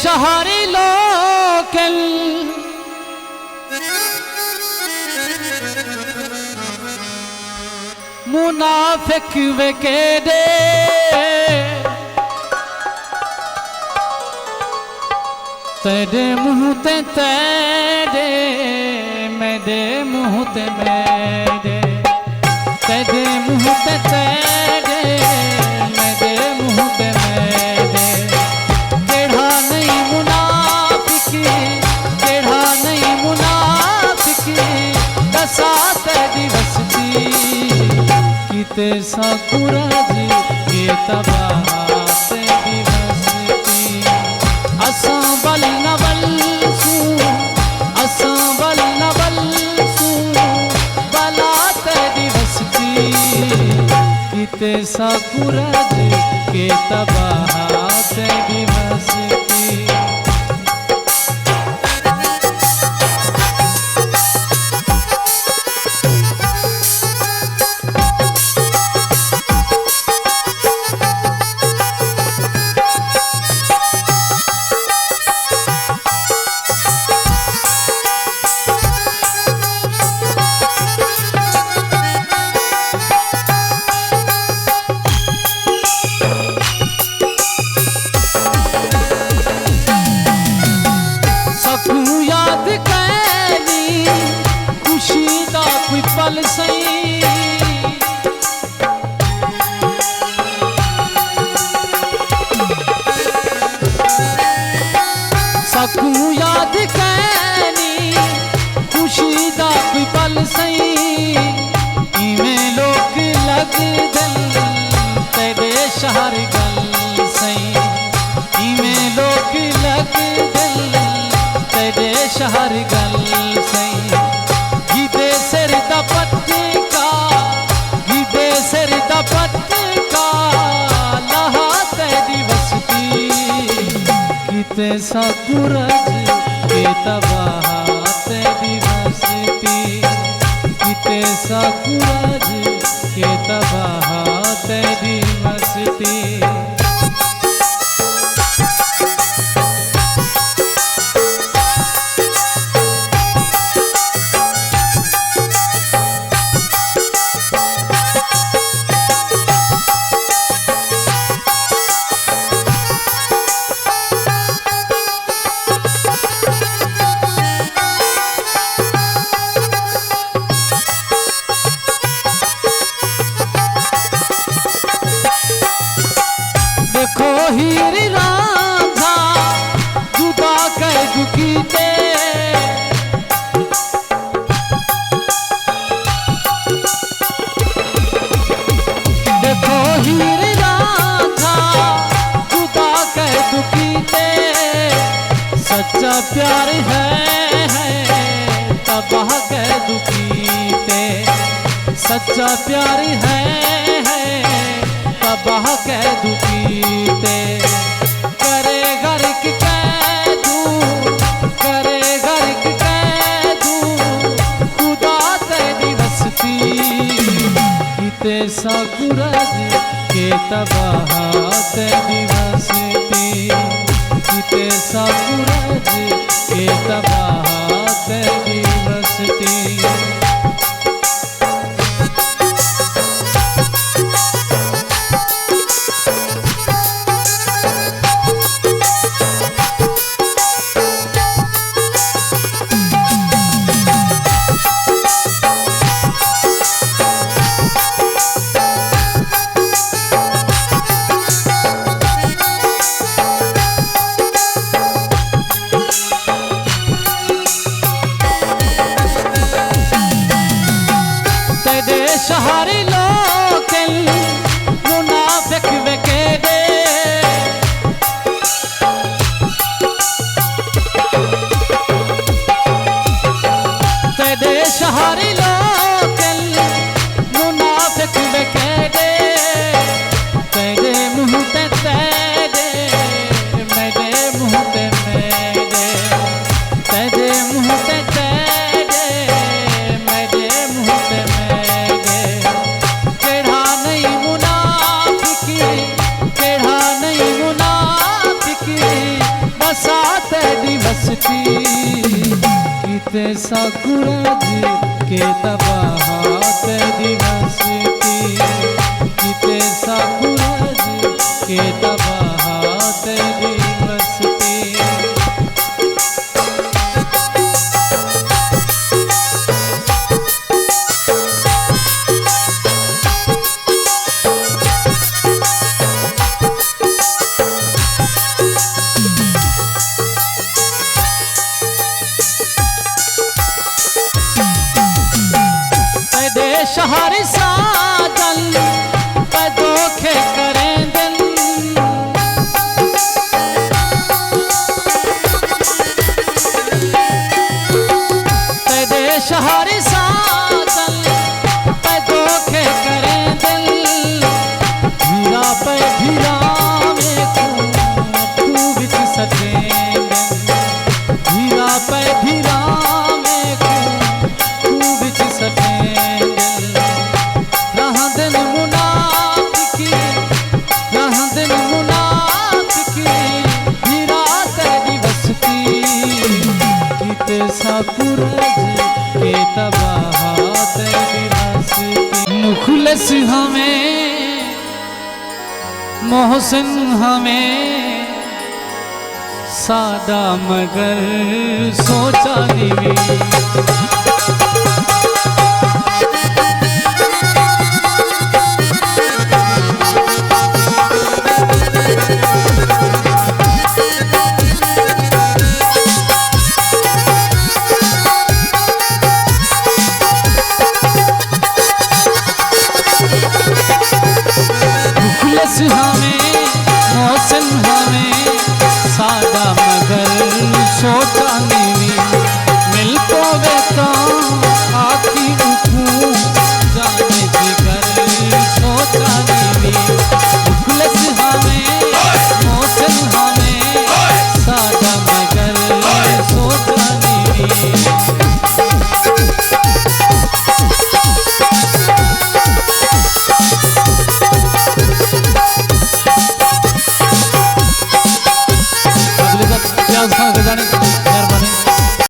शहरी लोकल मुनाफिक वेकेडे तेरे मुँह ते तेरे मेरे मुँह ते मेरे तेरे मुँह ते तेरे मेरे मुँह ते मेरे केड़ा नहीं मुनाफिक दसा तेरी बसती किते साकुराज ये तबाह तेरी बसती असां बल नवल सू बला तेरी बसती किते साकुराज के तबाह तेरी बसती पल सही सकूं याद कैनी खुशी दा कोई पल सही इवें लोग लग दिल तेरे शहर गल सही इवें लोग लग दिल तेरे शहर गल सही गिदे सिर दा पटका लहा तेरी बसती किते साकुराज के तबाह तेरी बसती किते साकुराज के तबाह तेरी बसती हीर रांझा जुदा कह दुखी ते देखो हीर रांझा जुदा कह दुखी ते सच्चा प्यार है तबाह कह दुखी ते सच्चा प्यार है तबाह कह दुखी ते करे गर्क कह दूं खुदा तेरी बसती किते साकुराज के तबाह तेरी बसती किते साकुराज के तबाह तेरी बसती तेरी बसती किते साकुराज के तबाहा तेरी बसती किते साकुराज के तबाहा तेरी बसती शहर साजन दोखे करें दिल तेरे शहर साजन दोखे करें दिल हीरा पे हीरा में तू बिच सके हीरा पे हीरा में तू बिच सके साकुराज के तबाहा तेरी बसती मुखलिस हमें मोहसिन हमें सादा मगर सोचा नहीं